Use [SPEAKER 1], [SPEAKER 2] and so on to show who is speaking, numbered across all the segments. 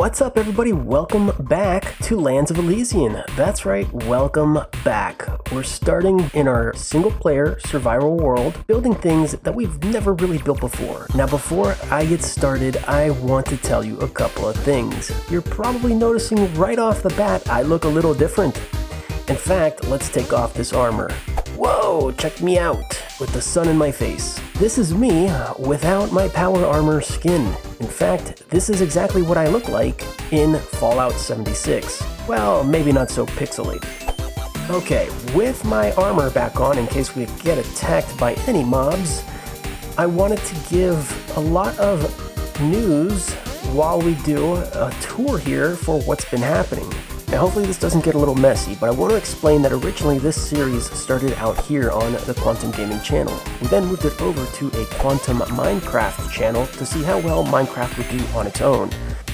[SPEAKER 1] What's up, everybody? Welcome back to Lands of Elysian. That's right, welcome back. We're starting in our single-player survival world, building things that we've never really built before. Now, before I get started, I want to tell you a couple of things. You're probably noticing right off the bat, I look a little different. In fact, let's take off this armor. Whoa, check me out, with the sun in my face. This is me without my power armor skin. In fact, this is exactly what I look like in Fallout 76. Well, maybe not so pixelated. Okay, with my armor back on in case we get attacked by any mobs, I wanted to give a lot of news while we do a tour here for what's been happening. Now, hopefully this doesn't get a little messy, but I want to explain that originally this series started out here on the Quantum Gaming channel. We then moved it over to a Quantum Minecraft channel to see how well Minecraft would do on its own.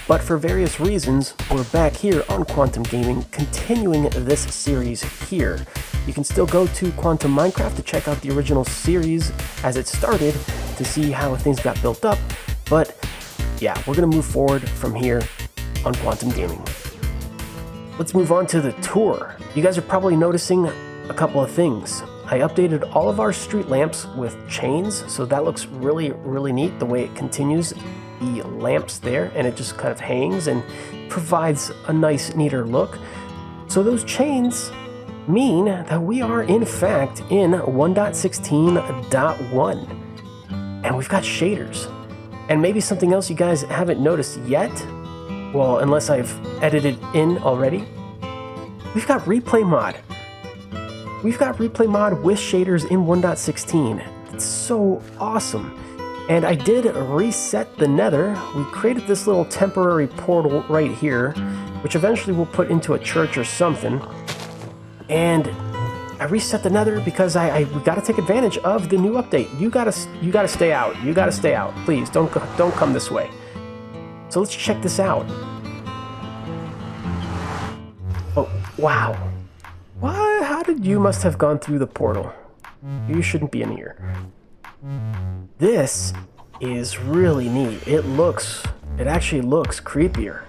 [SPEAKER 1] But for various reasons, we're back here on Quantum Gaming, continuing this series here. You can still go to Quantum Minecraft to check out the original series as it started to see how things got built up, but yeah, we're going to move forward from here on Quantum Gaming. Let's move on to the tour. You guys are probably noticing a couple of things. I updated all of our street lamps with chains, so that looks really, really neat the way it continues the lamps there, and it just kind of hangs and provides a nice, neater look. So those chains mean that we are in fact in 1.16.1, and we've got shaders. And maybe something else you guys haven't noticed yet, well, unless I've edited in already, we've got replay mod. We've got replay mod with shaders in 1.16. It's so awesome. And I did reset the nether. We created this little temporary portal right here, which eventually we'll put into a church or something. And I reset the nether because we gotta take advantage of the new update. You gotta stay out. You gotta stay out. Please don't come this way. So let's check this out. Oh, wow. What? How did you must have gone through the portal? You shouldn't be in here. This is really neat. It actually looks creepier.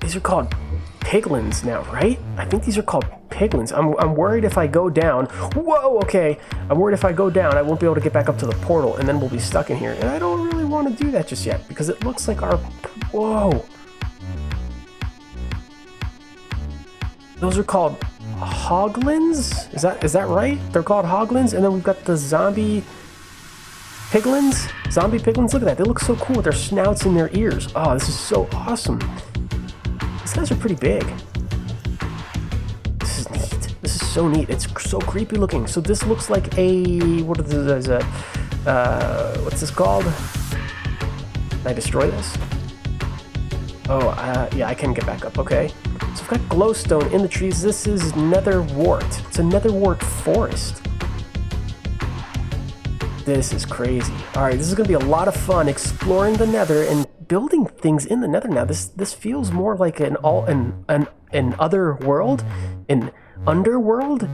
[SPEAKER 1] These are called piglins now, right? I think these are called piglins. I'm worried if I go down. Whoa, okay. I'm worried if I go down, I won't be able to get back up to the portal, and then we'll be stuck in here. And I don't really want to do that just yet, because it looks like our... Whoa. Those are called hoglins? Is that right? They're called hoglins, and then we've got the zombie piglins. Zombie piglins, look at that. They look so cool with their snouts and their ears. Oh, this is so awesome. These guys are pretty big. This is neat. This is so neat. It's so creepy looking. So this looks like a... what's this called? Can I destroy this? Oh, yeah, I can get back up. Okay. So I've got glowstone in the trees. This is nether wart. It's a nether wart forest. This is crazy. All right, this is going to be a lot of fun exploring the nether and building things in the nether now. This feels more like an other world, an underworld.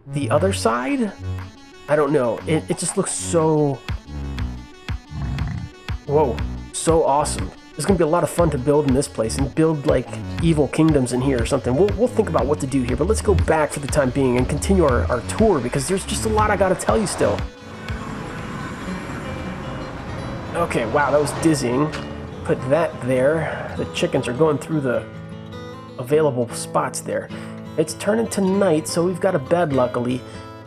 [SPEAKER 1] The other side? I don't know. It just looks so... Whoa, so awesome. It's going to be a lot of fun to build in this place and build like evil kingdoms in here or something. We'll think about what to do here, but let's go back for the time being and continue our tour because there's just a lot I got to tell you still. Okay, wow, that was dizzying. Put that there. The chickens are going through the available spots there. It's turning to night, so we've got a bed, luckily,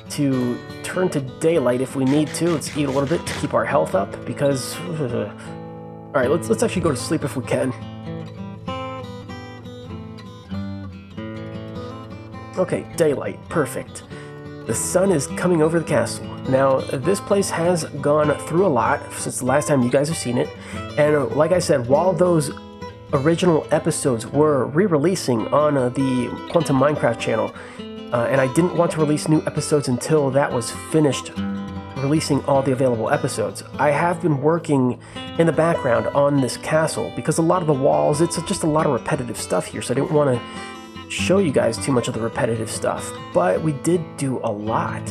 [SPEAKER 1] to turn to daylight if we need to. Let's eat a little bit to keep our health up, because... All right, let's actually go to sleep if we can. Okay, daylight, perfect. The sun is coming over the castle. Now, this place has gone through a lot since the last time you guys have seen it. And like I said, while those original episodes were re-releasing on the Quantum Minecraft channel, and I didn't want to release new episodes until that was finished releasing all the available episodes, I have been working in the background on this castle because a lot of the walls, it's just a lot of repetitive stuff here, so I didn't want to show you guys too much of the repetitive stuff, but we did do a lot.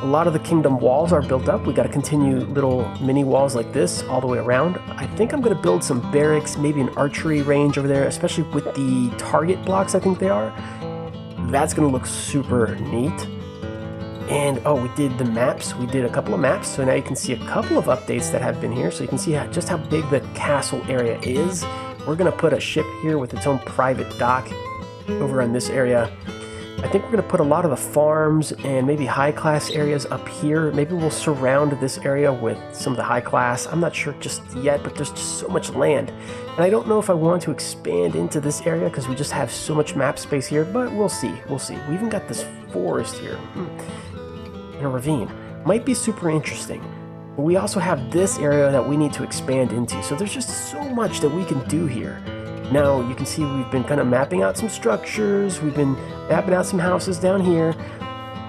[SPEAKER 1] A lot of the kingdom walls are built up. We got to continue little mini walls like this all the way around. I think I'm going to build some barracks, maybe an archery range over there, especially with the target blocks, I think they are. That's going to look super neat. And oh, we did the maps. We did a couple of maps, so now you can see a couple of updates that have been here. So you can see just how big the castle area is. We're going to put a ship here with its own private dock over on this area. I think we're going to put a lot of the farms and maybe high-class areas up here. Maybe we'll surround this area with some of the high-class. I'm not sure just yet, but there's just so much land. And I don't know if I want to expand into this area because we just have so much map space here, but we'll see. We'll see. We even got this forest here in a ravine. Might be super interesting. But we also have this area that we need to expand into. So there's just so much that we can do here. Now, you can see we've been kind of mapping out some structures, we've been mapping out some houses down here.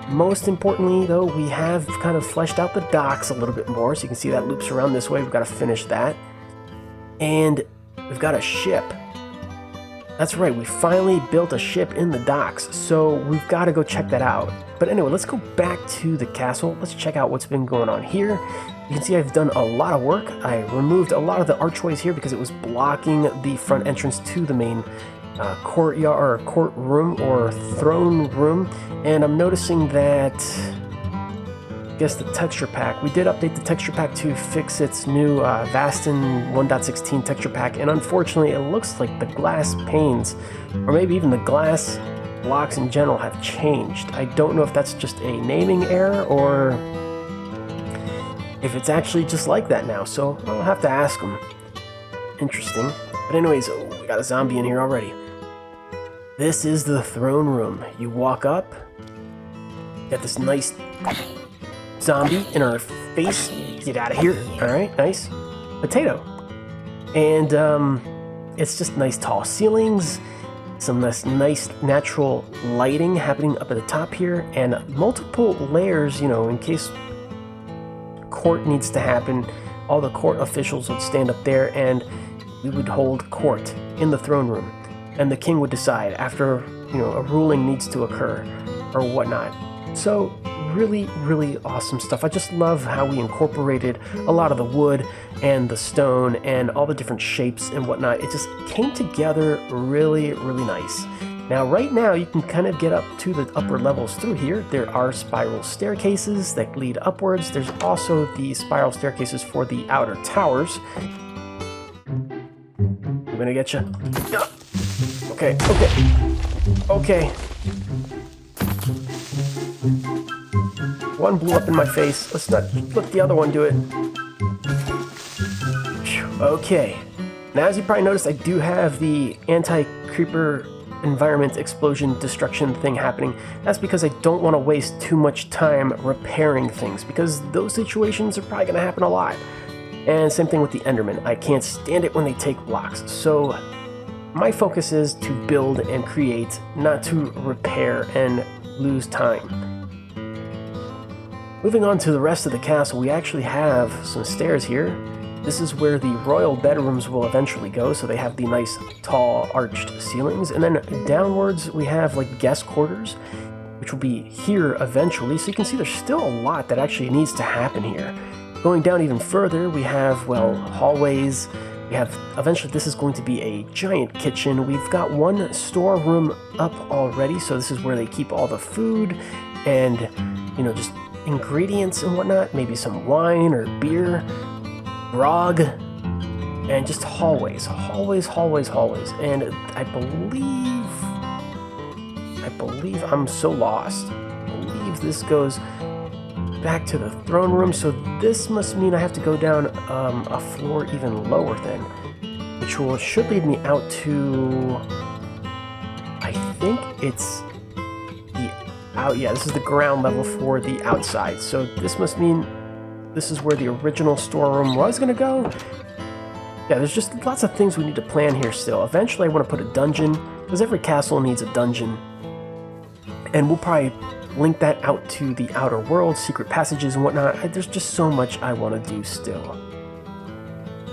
[SPEAKER 1] Most importantly, though, we have kind of fleshed out the docks a little bit more, so you can see that loops around this way. We've got to finish that. And we've got a ship. That's right, we finally built a ship in the docks, so we've got to go check that out. But anyway, let's go back to the castle. Let's check out what's been going on here. You can see I've done a lot of work. I removed a lot of the archways here because it was blocking the front entrance to the main courtyard or courtroom or throne room. And I'm noticing that, I guess the texture pack, we did update the texture pack to fix its new Vastin 1.16 texture pack. And unfortunately, it looks like the glass panes, or maybe even the glass blocks in general, have changed. I don't know if that's just a naming error or if it's actually just like that now, so I'll have to ask them. Interesting. But anyways, we got a zombie in here already. This is the throne room. You walk up, got this nice zombie in our face. Get out of here. Alright, nice. Potato. And it's just nice tall ceilings, some nice natural lighting happening up at the top here, and multiple layers, you know, in case court needs to happen. All the court officials would stand up there and we would hold court in the throne room, and the king would decide after, you know, a ruling needs to occur or whatnot. So really awesome stuff. I just love how we incorporated a lot of the wood and the stone and all the different shapes and whatnot. It just came together really nice. Now, right now, you can kind of get up to the upper levels through here. There are spiral staircases that lead upwards. There's also the spiral staircases for the outer towers. I'm gonna get you. Okay. One blew up in my face. Let's not let the other one do it. Okay. Now, as you probably noticed, I do have the anti-creeper environment explosion destruction thing happening. That's because I don't want to waste too much time repairing things, because those situations are probably going to happen a lot. And same thing with the Enderman. I can't stand it when they take blocks. So my focus is to build and create, not to repair and lose time. Moving on to the rest of the castle, we actually have some stairs here. This is where the royal bedrooms will eventually go, so they have the nice tall arched ceilings. And then downwards we have like guest quarters, which will be here eventually. So you can see there's still a lot that actually needs to happen here. Going down even further, we have, well, hallways. We have, eventually this is going to be a giant kitchen. We've got one storeroom up already, so this is where they keep all the food and, you know, just ingredients and whatnot. Maybe some wine or beer. Grog, and just hallways, and I believe I'm so lost. I believe this goes back to the throne room, so this must mean I have to go down a floor even lower then, which should lead me out to, I think it's this is the ground level for the outside, so this must mean this is where the original storeroom was going to go. Yeah, there's just lots of things we need to plan here still. Eventually I want to put a dungeon, because every castle needs a dungeon. And we'll probably link that out to the outer world, secret passages and whatnot. There's just so much I want to do still.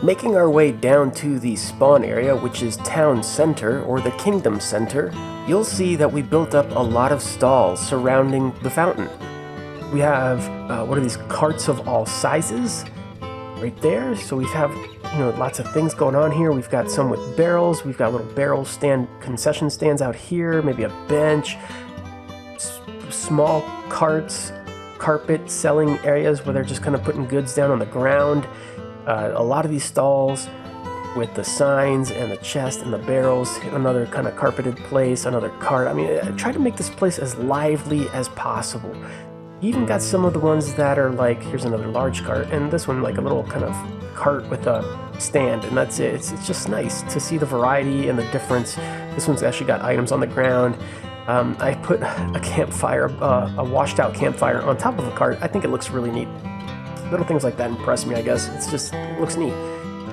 [SPEAKER 1] Making our way down to the spawn area, which is town center, or the kingdom center, you'll see that we built up a lot of stalls surrounding the fountain. We have, what are these, carts of all sizes right there. So we have, lots of things going on here. We've got some with barrels. We've got little barrel concession stands out here, maybe a bench, small carts, carpet selling areas where they're just kind of putting goods down on the ground. A lot of these stalls with the signs and the chest and the barrels, another kind of carpeted place, another cart. I mean, I try to make this place as lively as possible. You even got some of the ones that are like, here's another large cart, and this one like a little kind of cart with a stand, and that's it. It's just nice to see the variety and the difference. This one's actually got items on the ground. I put a campfire, a washed out campfire on top of a cart. I think it looks really neat. Little things like that impress me, I guess. It looks neat.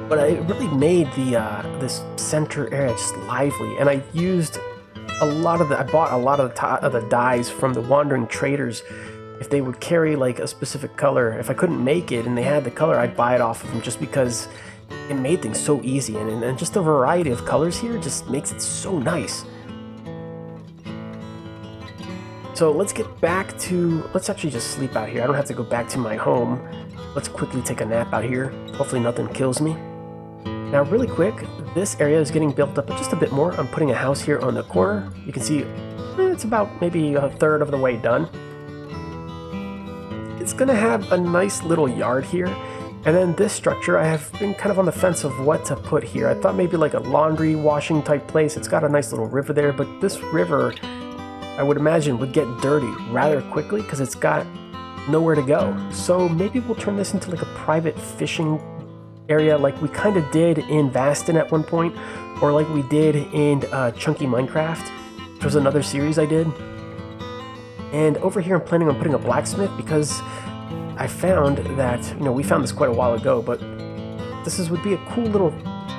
[SPEAKER 1] But I really made this center area just lively, and I used I bought a lot of the dyes from the wandering traders. If they would carry like a specific color, if I couldn't make it and they had the color, I'd buy it off of them just because it made things so easy, and just the variety of colors here just makes it so nice. So let's actually just sleep out here. I don't have to go back to my home. Let's quickly take a nap out here. Hopefully nothing kills me. Now really quick, this area is getting built up just a bit more. I'm putting a house here on the corner. You can see it's about maybe a third of the way done. It's gonna have a nice little yard here. And then this structure, I have been kind of on the fence of what to put here. I thought maybe like a laundry washing type place. It's got a nice little river there, but this river, I would imagine, would get dirty rather quickly because it's got nowhere to go. So maybe we'll turn this into like a private fishing area like we kind of did in Vastin at one point, or like we did in Chunky Minecraft, which was another series I did. And over here I'm planning on putting a blacksmith because I found that, we found this quite a while ago, but would be a cool little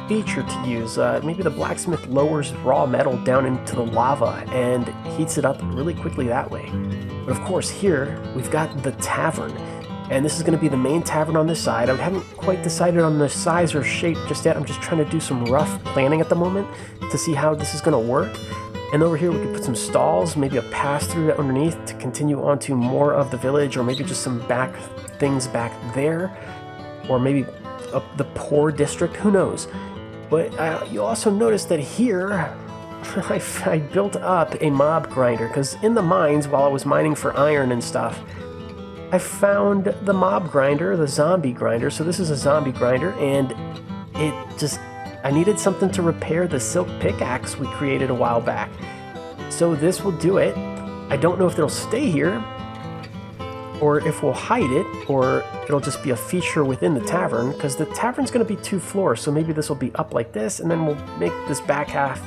[SPEAKER 1] feature to use. Maybe the blacksmith lowers raw metal down into the lava and heats it up really quickly that way. But of course here we've got the tavern, and this is going to be the main tavern on this side. I haven't quite decided on the size or shape just yet. I'm just trying to do some rough planning at the moment to see how this is going to work. And over here we could put some stalls, maybe a pass-through underneath to continue on to more of the village, or maybe just some back things back there, or maybe up the poor district, who knows. But you'll also notice that here I built up a mob grinder, because in the mines, while I was mining for iron and stuff, I found the mob grinder, the zombie grinder. So this is a zombie grinder, and I needed something to repair the silk pickaxe we created a while back. So this will do it. I don't know if it'll stay here, or if we'll hide it, or it'll just be a feature within the tavern, because the tavern's going to be 2 floors, so maybe this will be up like this, and then we'll make this back half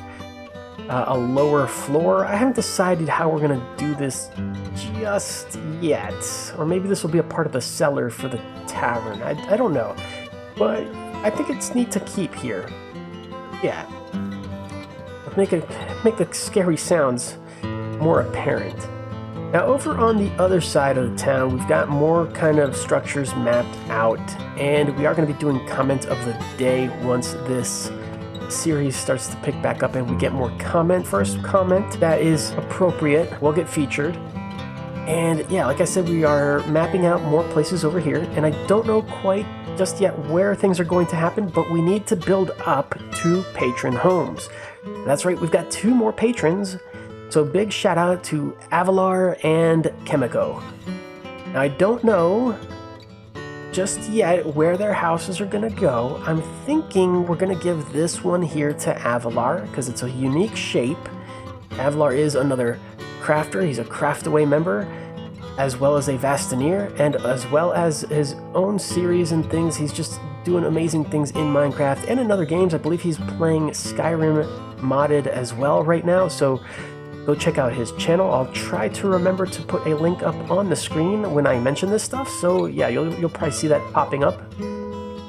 [SPEAKER 1] a lower floor. I haven't decided how we're going to do this just yet, or maybe this will be a part of the cellar for the tavern. I don't know, but I think it's neat to keep here. Yeah, make the scary sounds more apparent. Now over on the other side of the town, we've got more kind of structures mapped out, and we are going to be doing comment of the day once this series starts to pick back up and we get more comment. First comment that is appropriate will get featured. And yeah, like I said, we are mapping out more places over here, and I don't know quite just yet where things are going to happen, but we need to build up 2 patron homes. That's right, we've got 2 more patrons. So big shout out to Avalar and Chemico. Now I don't know just yet where their houses are gonna go. I'm thinking we're gonna give this one here to Avalar because it's a unique shape. Avalar is another crafter. He's a Craftaway member, as well as a Vastineer, and as well as his own series and things. He's just doing amazing things in Minecraft and in other games. I believe he's playing Skyrim modded as well right now, so go check out his channel. I'll try to remember to put a link up on the screen when I mention this stuff, so yeah, you'll probably see that popping up.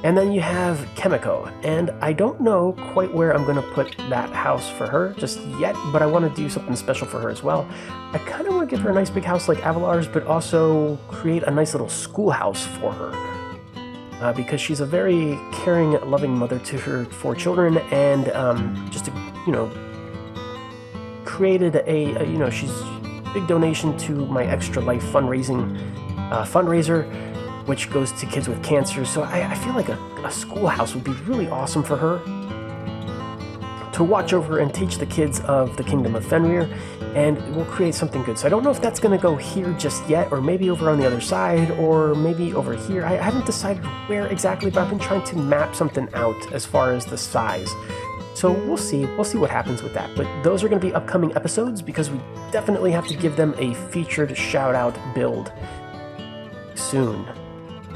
[SPEAKER 1] And then you have Chemico, and I don't know quite where I'm going to put that house for her just yet, but I want to do something special for her as well. I kind of want to give her a nice big house like Avalar's, but also create a nice little schoolhouse for her. Because she's a very caring, loving mother to her 4 children, and just, created she's a big donation to my Extra Life fundraising fundraiser, which goes to kids with cancer. So I feel like a schoolhouse would be really awesome for her to watch over and teach the kids of the Kingdom of Fenrir, and we'll create something good. So I don't know if that's going to go here just yet, or maybe over on the other side, or maybe over here. I haven't decided where exactly, but I've been trying to map something out as far as the size. So we'll see what happens with that. But those are going to be upcoming episodes, because we definitely have to give them a featured shout-out build soon.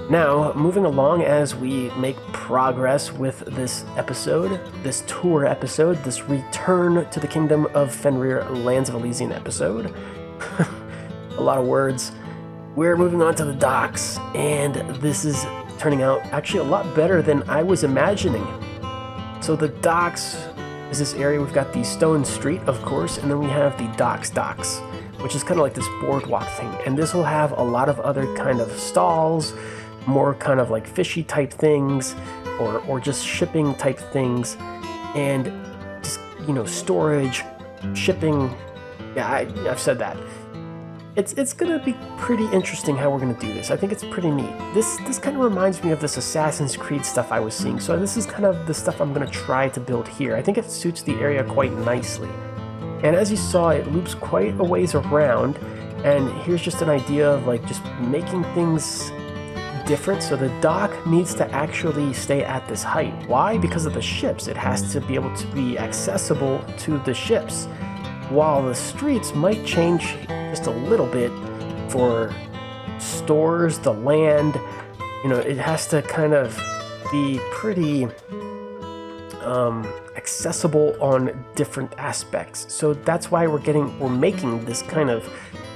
[SPEAKER 1] Now, moving along as we make progress with this episode, this tour episode, this Return to the Kingdom of Fenrir Lands of Elysian episode. A lot of words. We're moving on to the docks, and this is turning out actually a lot better than I was imagining. So the docks is this area. We've got the stone street, of course, and then we have the docks, which is kind of like this boardwalk thing. And this will have a lot of other kind of stalls, more kind of like fishy type things, or just shipping type things, and just, storage, shipping. Yeah, I've said that. It's gonna be pretty interesting how we're gonna do this. I think it's pretty neat. This kind of reminds me of this Assassin's Creed stuff I was seeing. So this is kind of the stuff I'm gonna try to build here. I think it suits the area quite nicely. And as you saw, it loops quite a ways around. And here's just an idea of like just making things different. So the dock needs to actually stay at this height. Why? Because of the ships. It has to be able to be accessible to the ships. While the streets might change just a little bit for stores, the land, it has to kind of be pretty accessible on different aspects. So that's why we're making this kind of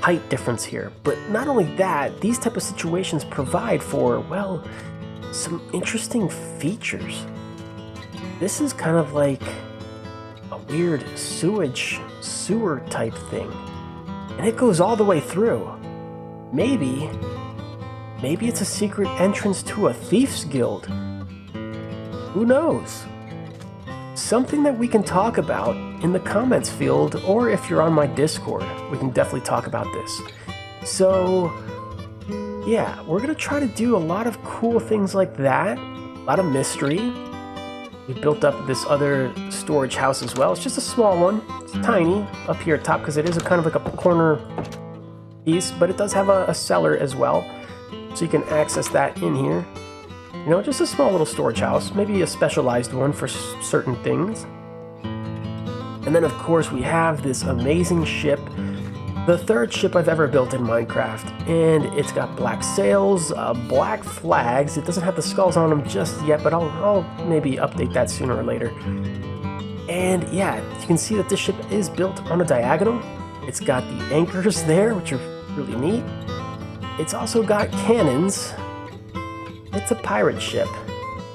[SPEAKER 1] height difference here. But not only that, these type of situations provide for, well, some interesting features. This is kind of like a weird sewer type thing, and it goes all the way through. Maybe it's a secret entrance to a thief's guild. Who knows? Something that we can talk about in the comments field, or if you're on my Discord, we can definitely talk about this. So yeah, we're gonna try to do a lot of cool things like that, a lot of mystery. We built up this other storage house as well. It's just a small one. It's tiny up here at top because it is a kind of like a corner piece, but it does have a cellar as well. So you can access that in here. Just a small little storage house, maybe a specialized one for certain things. And then of course we have this amazing ship, the third ship I've ever built in Minecraft, and it's got black sails, black flags. It doesn't have the skulls on them just yet, but I'll maybe update that sooner or later. And yeah, you can see that this ship is built on a diagonal. It's got the anchors there, which are really neat. It's also got cannons. It's a pirate ship.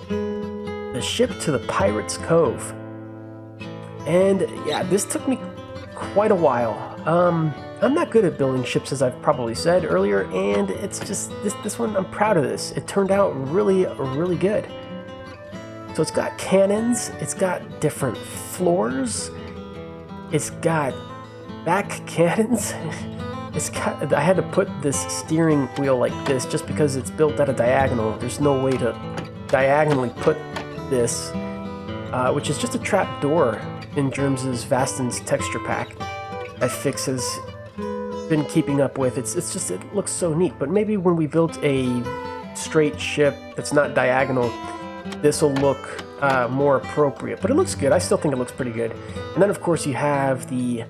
[SPEAKER 1] The ship to the Pirate's Cove. And yeah, this took me quite a while. I'm not good at building ships, as I've probably said earlier, and it's just, this one, I'm proud of this. It turned out really, really good. So it's got cannons, it's got different floors, it's got back cannons. I had to put this steering wheel like this just because it's built at a diagonal. There's no way to diagonally put this, which is just a trap door in Germs' Vasten's texture pack that Fix has been keeping up with. It's just, it looks so neat. But maybe when we built a straight ship that's not diagonal, this will look more appropriate. But it looks good. I still think it looks pretty good. And then of course you have the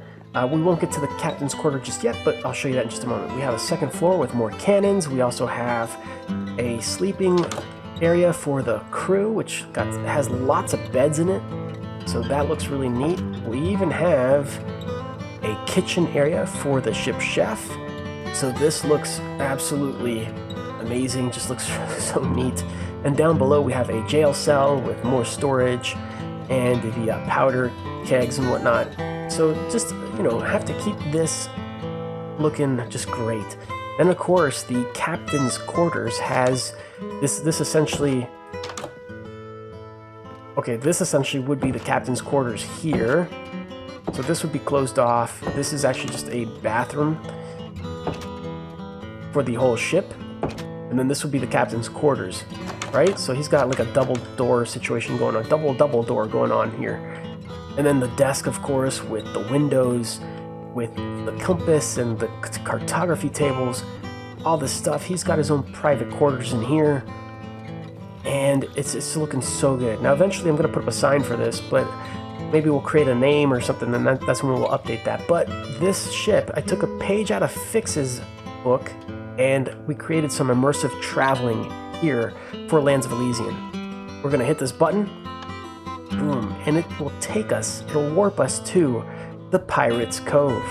[SPEAKER 1] we won't get to the captain's quarter just yet, but I'll show you that in just a moment. We have a second floor with more cannons. We also have a sleeping area for the crew, which has lots of beds in it. So that looks really neat. We even have a kitchen area for the ship chef. So this looks absolutely amazing, just looks so neat. And down below we have a jail cell with more storage and the powder kegs and whatnot. So just, have to keep this looking just great. And of course, the captain's quarters has this essentially... Okay, this essentially would be the captain's quarters here. So this would be closed off. This is actually just a bathroom. for the whole ship. And then this would be the captain's quarters, right? So he's got like a double door situation going on, double door going on here. And then the desk, of course, with the windows, with the compass and the cartography tables, all this stuff. He's got his own private quarters in here. And it's looking so good. Now, eventually I'm going to put up a sign for this, but maybe we'll create a name or something, and that's when we'll update that. But this ship, I took a page out of Fix's book, and we created some immersive traveling here for Lands of Elysian. We're going to hit this button, boom, and it will take us, it'll warp us to the Pirate's Cove.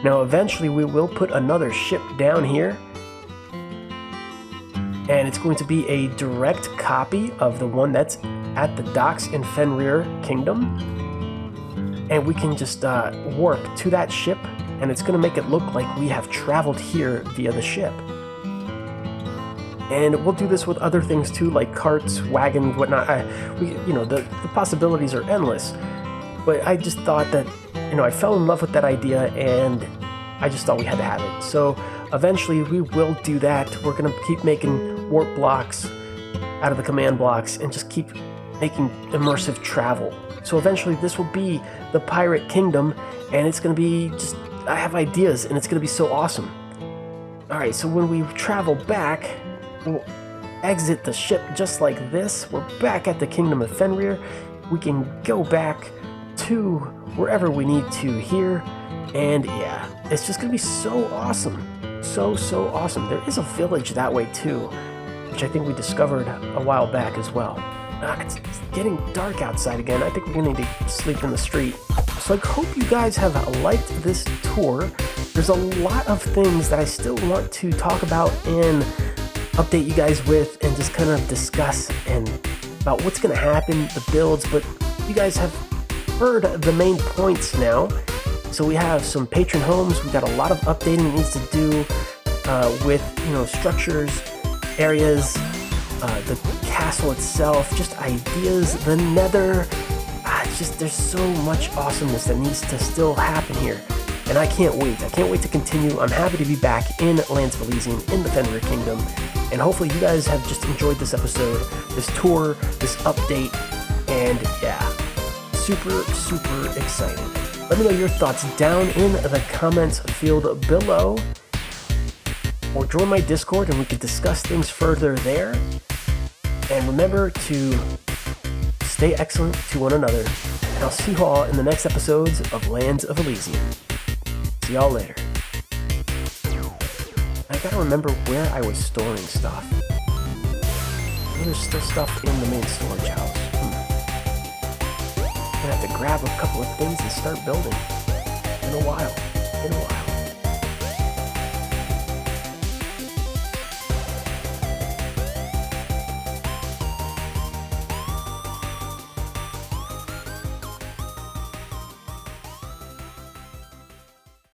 [SPEAKER 1] Now, eventually we will put another ship down here, and it's going to be a direct copy of the one that's at the docks in Fenrir Kingdom. And we can just warp to that ship, and it's going to make it look like we have traveled here via the ship. And we'll do this with other things too, like carts, wagons, whatnot. The possibilities are endless. But I just thought that, I fell in love with that idea, and I just thought we had to have it. So eventually we will do that. We're going to keep making warp blocks out of the command blocks and just keep making immersive travel. So eventually this will be the Pirate Kingdom, and it's going to be just, I have ideas, and it's going to be so awesome. Alright, so when we travel back, we'll exit the ship just like this. We're back at the Kingdom of Fenrir. We can go back to wherever we need to here, and yeah, it's just going to be so awesome. So awesome. There is a village that way too, which I think we discovered a while back as well. It's getting dark outside again. I think we're going to need to sleep in the street. So I hope you guys have liked this tour. There's a lot of things that I still want to talk about and update you guys with, and just kind of discuss and about what's going to happen, the builds, but you guys have heard the main points now. So we have some patron homes. We've got a lot of updating that needs to do with, structures, areas, the castle itself, just ideas, the nether. There's so much awesomeness that needs to still happen here. And I can't wait. I can't wait to continue. I'm happy to be back in Lands of Elysian, in the Fenrir Kingdom. And hopefully you guys have just enjoyed this episode, this tour, this update. And yeah, super excited. Let me know your thoughts down in the comments field below. Or join my Discord and we could discuss things further there. And remember to stay excellent to one another. And I'll see you all in the next episodes of Lands of Elysian. See y'all later. I gotta remember where I was storing stuff. There's still stuff in the main storage house. I'm gonna have to grab a couple of things and start building. In a while.